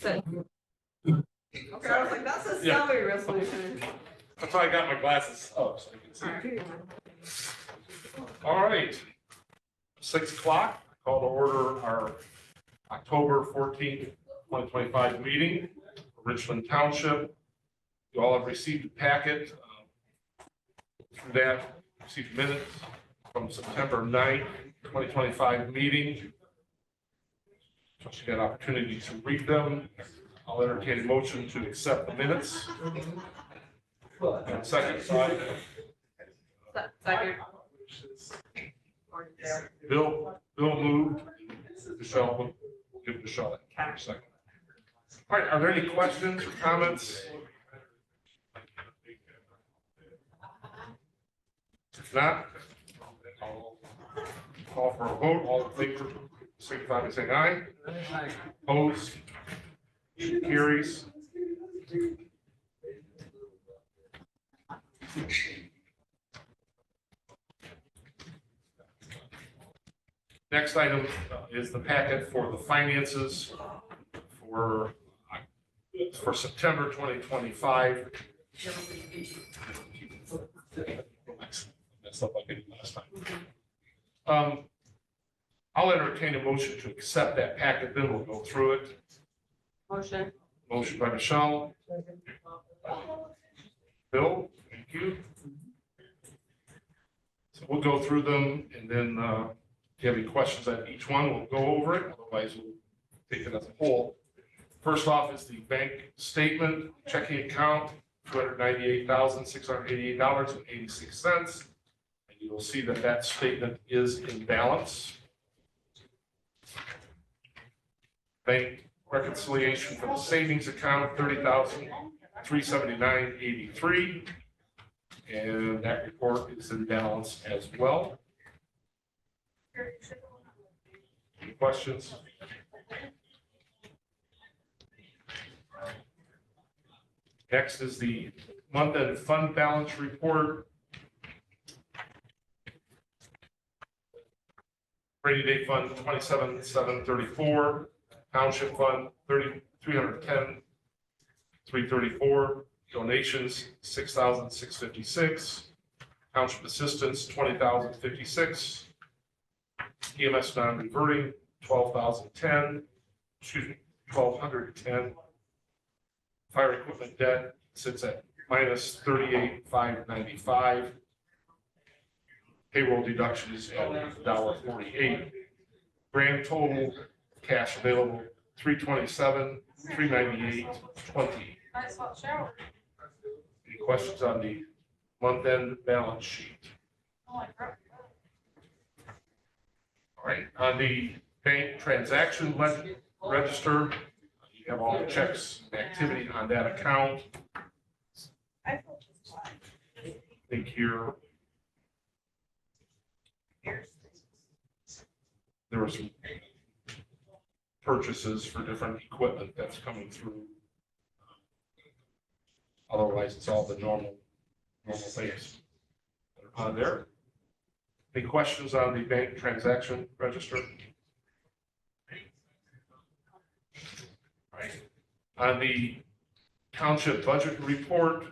Okay, I was like, that's a salary resolution. That's why I got my glasses up so I can see. All right. 6 o'clock, call to order our October 14th, 2025 meeting, Richland Township. You all have received a packet. Through that, received minutes from September 9th, 2025 meeting. Just you got an opportunity to read them. I'll entertain a motion to accept the minutes. And second, Second. Bill moved. Michelle, we'll give Michelle a second. All right, are there any questions or comments? If not, I'll call for a vote. All in favor, signify by saying aye. Opposed? Motion carries. Next item is the packet for the finances for September 2025. Messed up like I did last time. I'll entertain a motion to accept that packet, then we'll go through it. Motion. Motion by Michelle. Bill, thank you. So we'll go through them, and then if you have any questions on each one, we'll go over it. Otherwise, we'll take it as a whole. First off is the bank statement, checking account, $298,688.86. And you will see that that statement is in balance. Bank reconciliation for the savings account, $30,379.83. And that report is in balance as well. Any questions? Next is the month-end fund balance report. Rainy day fund 27,734, township fund 310,334, donations 6,656, township assistance 20,056, EMS non-reverting 1,210. Fire equipment debt sits at minus 38,595. Payroll deduction is at $1.48. Grand total cash available $327,398.20. Any questions on the month-end balance sheet? All right, on the bank transaction register, you have all the checks and activity on that account. I think here there were some purchases for different equipment that's coming through. Otherwise, it's all the normal things that are on there. Any questions on the bank transaction register? Right. On the township budget report,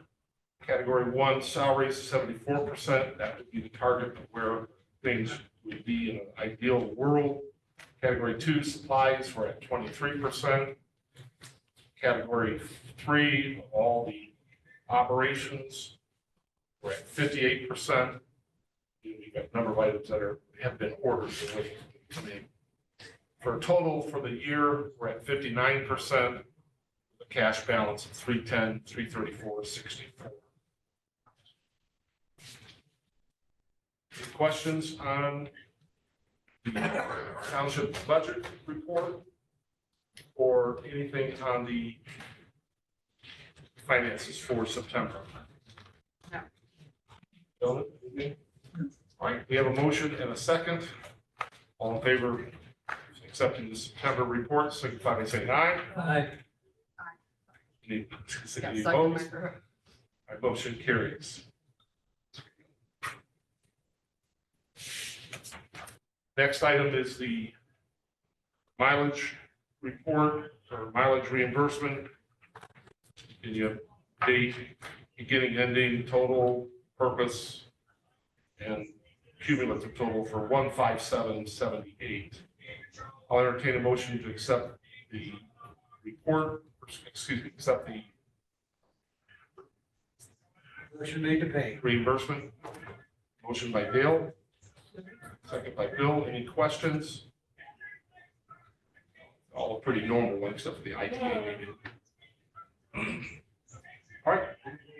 category 1, salaries 74%. That would be the target of where things would be in an ideal world. Category 2, supplies, we're at 23%. Category 3, all the operations, we're at 58%. We've got a number of items that have been ordered. For a total for the year, we're at 59%. The cash balance of 310, 334, 64. Any questions on the township budget report or anything on the finances for September? No. All right, we have a motion and a second. All in favor of accepting the September report, signify by saying aye. Aye. Any opposed? Our motion carries. Next item is the mileage report or mileage mileage reimbursement. And you have date, beginning, ending, total, purpose, and cumulative total for 15778. I'll entertain a motion to accept the report, accept the Motion made to pay. reimbursement. Motion by Dale, second by Bill. Any questions? All pretty normal, except for the ITA meeting. All right,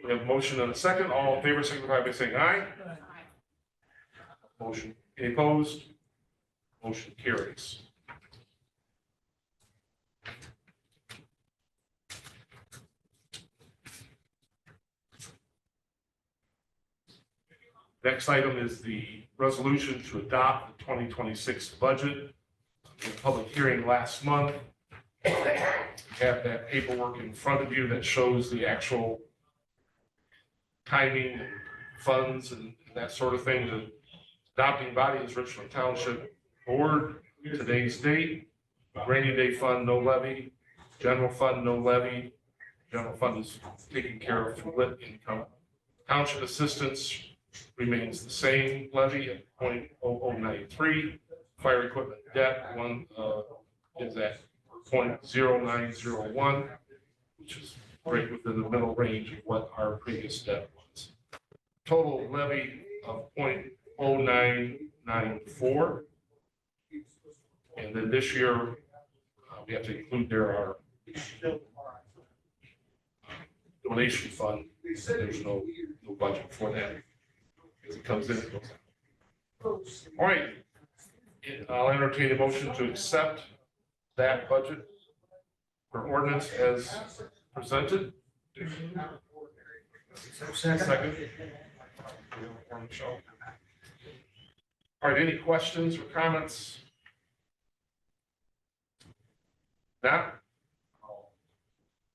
we have a motion and a second. All in favor, signify by saying aye. Motion, any opposed? Motion carries. Next item is the resolution to adopt the 2026 budget. In public hearing last month. You have that paperwork in front of you that shows the actual timing, and funds, and that sort of thing. The adopting body is Richland Township Board. Today's date, rainy day fund, no levy. General fund, no levy. General fund is taken care of through lit income. Township assistance remains the same levy at 0.0093. Fire equipment debt is at 0.0901, which is right within the middle range of what our previous debt was. Total levy of 0.0994. And then this year, we have to include there our donation fund. There's no budget for that. As it comes in, it goes out. All right. I'll entertain a motion to accept that budget for ordinance as presented. Second. All right, any questions or comments? Not?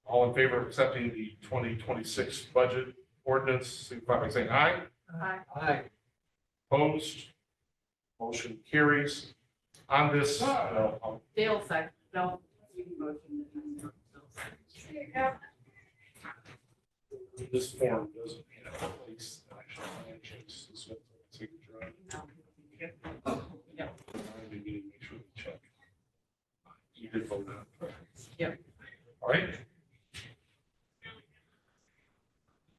All in favor of accepting the 2026 budget ordinance, signify by saying aye. Aye. Opposed? Motion carries. On this, Dale second, no. this form doesn't have at least actual handshakes. This one, signature on it. Yep. We need to make sure we check. You did vote on it. Yep. All right.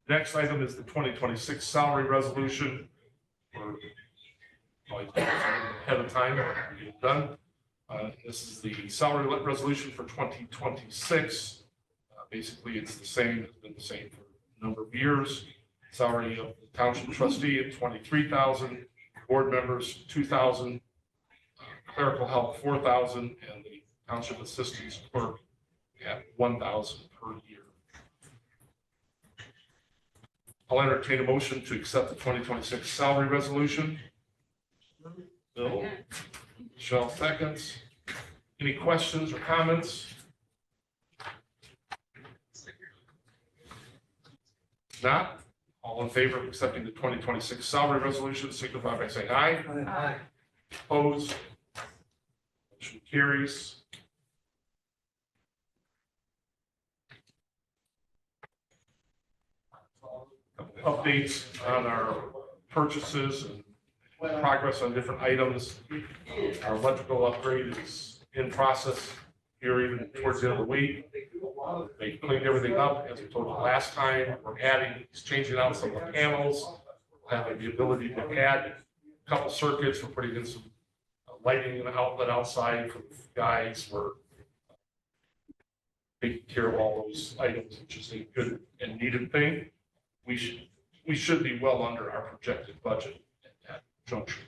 Next item is the 2026 salary resolution. We're ahead of time, get it done. This is the salary resolution for 2026. Basically, it's the same, it's been the same for a number of years. Salary of the township trustee at $23,000, board members $2,000, clerical help $4,000, and the township assistant clerk at $1,000 per year. I'll entertain a motion to accept the 2026 salary resolution. Bill, Michelle seconds. Any questions or comments? Not? All in favor of accepting the 2026 salary resolution, signify by saying aye. Aye. Opposed? Motion carries. Updates on our purchases and progress on different items. Our electrical upgrade is in process here even towards the end of the week. They cleaned everything up, as we told you last time. We're changing out some of the panels. We'll have the ability to add a couple circuits. We're putting in some lighting and outlet outside for the guys. We're taking care of all those items, which is a good and needed thing. We should be well under our projected budget at that juncture.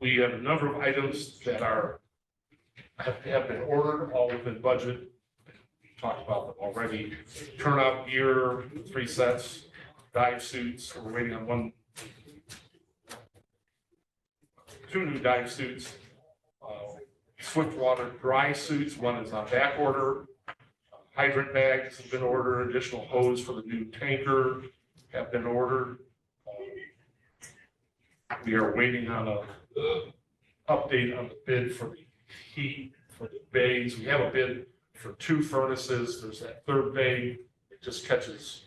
We have a number of items that have been ordered, all within budget. We talked about them already. Turnout gear, 3 sets, dive suits. We're waiting on 2 new dive suits. Swiftwater dry suits. One is on back order. Hydrant bags have been ordered. Additional hose for the new tanker have been ordered. We are waiting on a update on the bid for the heat for the bays. We have a bid for 2 furnaces. There's that third bay that just catches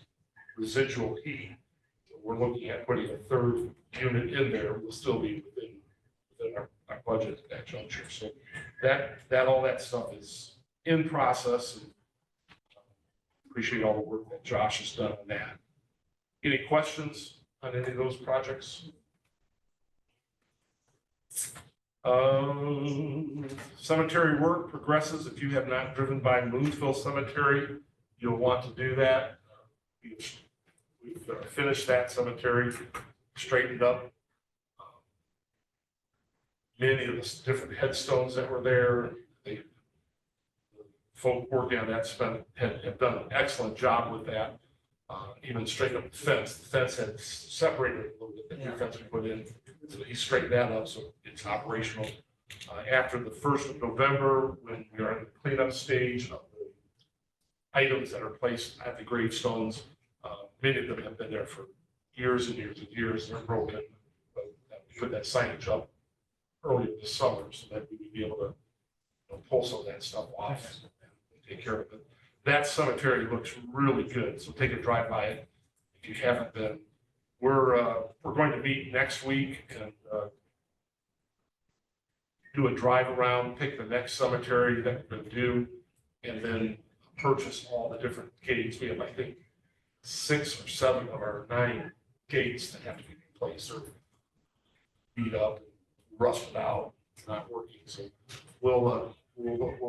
residual heat. So we're looking at putting a third unit in there. We'll still be within our budget at that juncture. So all that stuff is in process. And appreciate all the work that Josh has done on that. Any questions on any of those projects? Cemetery work progresses. If you have not driven by Moonsville Cemetery, you'll want to do that. We've finished that cemetery, straightened up many of the different headstones that were there. The folk working on that have done an excellent job with that. Even straightened up the fence. The fence had separated a little bit, the new fence we put in. So he straightened that up, so it's operational. After the 1st of November, when we are in the cleanup stage of the items that are placed at the gravestones, many of them have been there for years and years and years. They're broken. But we put that signage up earlier this summer so that we would be able to pull some of that stuff off and take care of it. That cemetery looks really good, so take a drive by it if you haven't been. We're going to meet next week and do a drive around, pick the next cemetery that we're going to do, and then purchase all the different gates. We have, I think, 6 or 7 of our 9 gates that have to be replaced or beat up, rusted out, not working. So we'll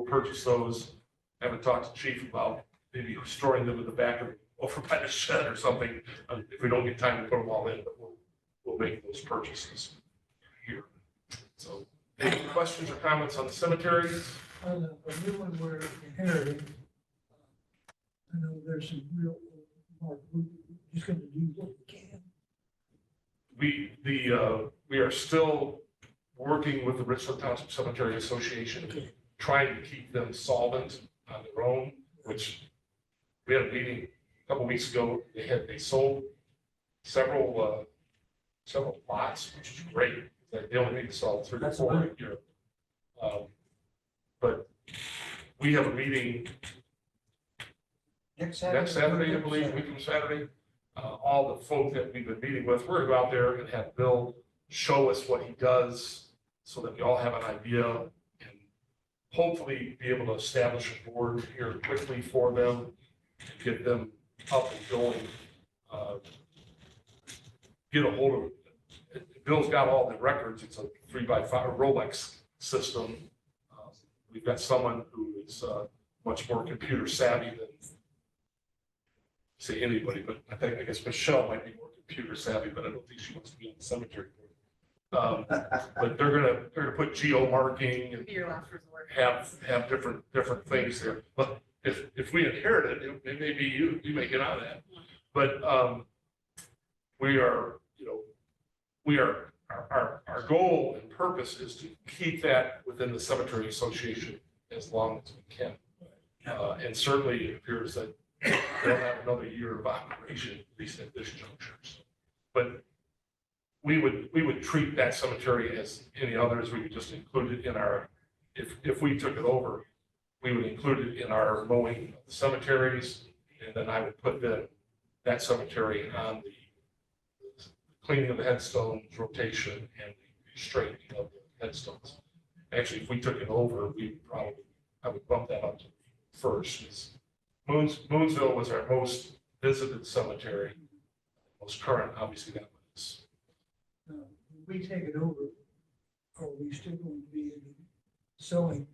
purchase those. I haven't talked to Chief about maybe storing them in the back of over by the shed or something if we don't get time to put them all in, but we'll make those purchases here. So any questions or comments on the cemetery? On the new one we're inheriting, I know there's some real, we're just gonna do what we can. We are still working with the Richland Township Cemetery Association, trying to keep them solvent on their own, which we had a meeting a couple weeks ago. They sold several lots, which is great. They only need to sell 3 or 4 a year. But we have a meeting next Saturday, I believe, a week from Saturday. All the folk that we've been meeting with, we're gonna go out there and have Bill show us what he does so that we all have an idea and hopefully be able to establish a board here quickly for them, get them up and going. Get a hold of it. Bill's got all the records. It's a 3x5 Rolex system. We've got someone who is much more computer savvy than say anybody, but I guess Michelle might be more computer savvy, but I don't think she wants to be on the cemetery board. But they're gonna put geo marking and Be your last resort. have different things there. But if we inherit it, it may be you may get out of that. But our goal and purpose is to keep that within the cemetery association as long as we can. And certainly it appears that they'll have another year of operation, at least at this juncture. But we would treat that cemetery as any others. We would just include it in our, if we took it over, we would include it in our mowing of the cemeteries, and then I would put that cemetery on the cleaning of the headstones, rotation, and the straightening of the headstones. Actually, if we took it over, I would bump that up to first. Because Moonsville was our most visited cemetery, most current, obviously that one is. When we take it over, are we still going to be selling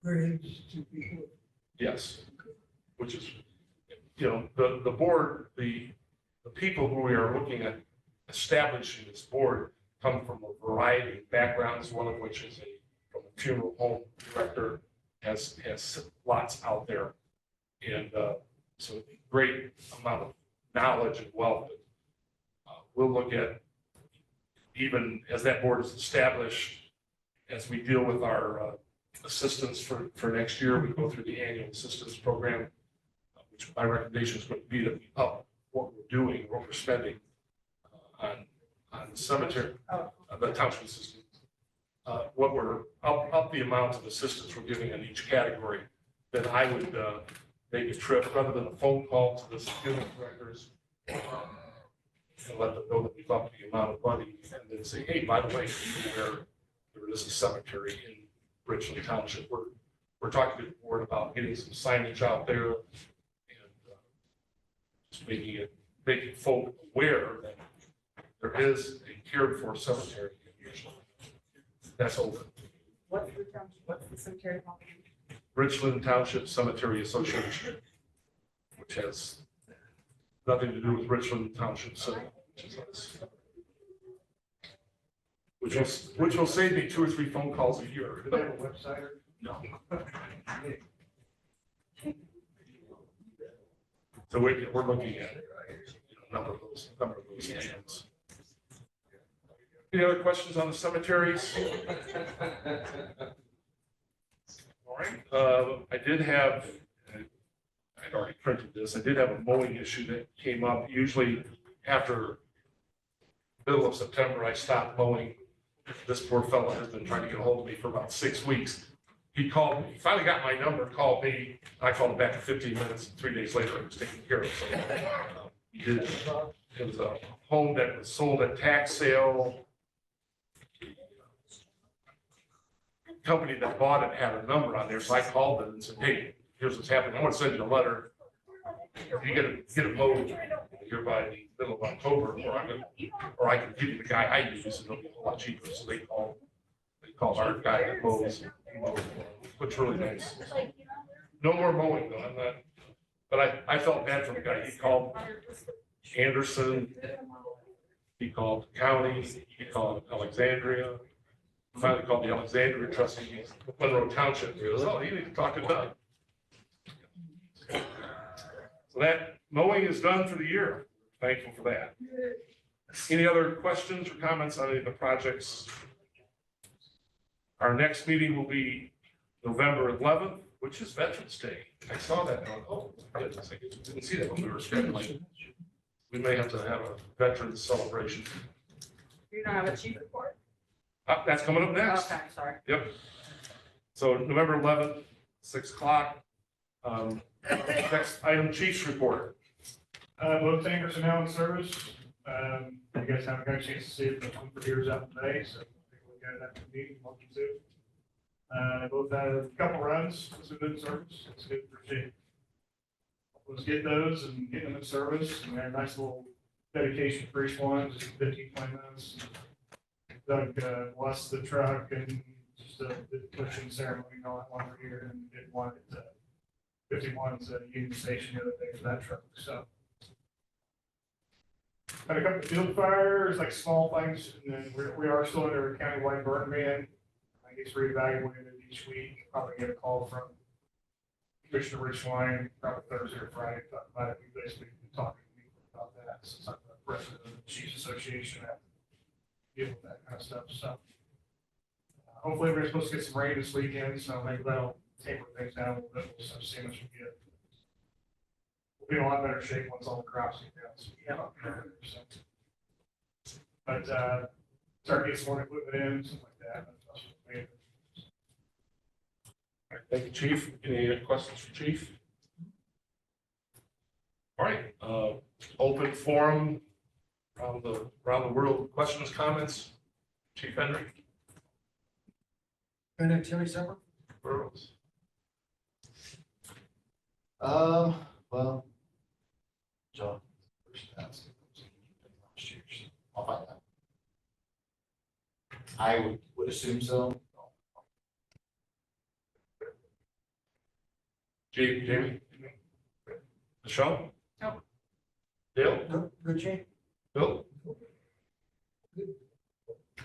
graves to people? Yes, which is, the board, the people who we are looking at establishing this board come from a variety of backgrounds, one of which is from a funeral home director, has lots out there. And so great amount of knowledge and wealth. We'll look at, even as that board is established, as we deal with our assistance for next year, we go through the annual assistance program, which my recommendation is going to be that we up what we're doing, what we're spending on the cemetery, the township system. what we're, up the amount of assistance we're giving in each category, then I would make a trip rather than a phone call to the security directors. And let them know that we've upped the amount of money and then say, hey, by the way, there is a cemetery in Richland Township. We're talking to the board about getting some signage out there and just making folk aware that there is a cared for cemetery in Richland. That's open. What's the cemetery called? Richland Township Cemetery Association, which has nothing to do with Richland Township, so which will save me 2 or 3 phone calls a year. Do they have a website? No. So we're looking at a number of those things. Any other questions on the cemeteries? All right, I did have, I'd already printed this, I did have a mowing issue that came up. Usually after middle of September, I stopped mowing. This poor fellow has been trying to get a hold of me for about 6 weeks. He called me, he finally got my number, called me. I called him back in 15 minutes, and 3 days later, I was taken care of. So, it was a home that was sold at tax sale. Company that bought it had a number on there, so I called them and said, hey, here's what's happening. I want to send you a letter. You get a mowed here by the middle of October, or I can give you the guy I use, and it'll be a lot cheaper. So they called our guy that mows, which really nice. No more mowing though, I'm not, but I felt bad for the guy. He called Anderson, he called the county, he called Alexandria. Finally called the Alexandria trustees, Monroe Township. He goes, oh, you need to talk to Doug. So that mowing is done for the year. Thankful for that. Any other questions or comments on any of the projects? Our next meeting will be November 11th, which is Veterans Day. I saw that. Oh, my goodness, I didn't see that when we were scheduling. We may have to have a veterans celebration. You don't have a chief report? That's coming up next. Okay, sorry. Yep. So November 11th, 6 o'clock. Next item, chief's report. Both tankers are now in service. You guys haven't got a chance to see it, but the year's out today, so take a look at it after the meeting, welcome to. Both had a couple runs, it's a good service, it's good for shape. Let's get those and get them in service, and they're nice little dedication for each one, just 15, 20 minutes. Doug blessed the truck and just the pushing ceremony and all that one for here, and did one at 51's Union Station the other day for that truck, so. Had a couple of field fires, like small things, and then we are still under a countywide burn ban. I guess reevaluated each week, probably get a call from Commissioner Rich Wine, probably Thursday or Friday, talking about it. We basically been talking about that, since I'm the president of the Chiefs Association, I have to deal with that kind of stuff, so. Hopefully we're supposed to get some rain this weekend, so maybe that'll taper things down a little bit, we'll see how much we get. We'll be in a lot better shape once all the crops get down, so yeah. But, start getting some more equipment in, something like that. That's what we have. All right, thank you, Chief. Any questions for Chief? All right, open forum around the world. Questions, comments? Chief Henry? And activity summer? Burrows? Well, John, first asked last year, so I'll find out. I would assume so. Jamie? Michelle? No. Dale? No, good shape. Bill?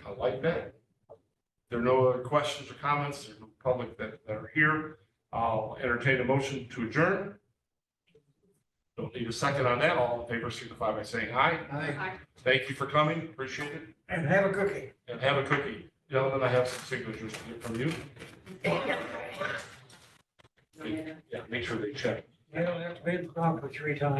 I like that. There are no other questions or comments. There's no public that are here. I'll entertain a motion to adjourn. Don't need a second on that. All in favor signify by saying aye. Aye. Thank you for coming. Appreciate it. And have a cookie. And have a cookie. Gentlemen, I have some signatures to get from you. Yeah, make sure they check. You don't have to pay the clock for 3 times.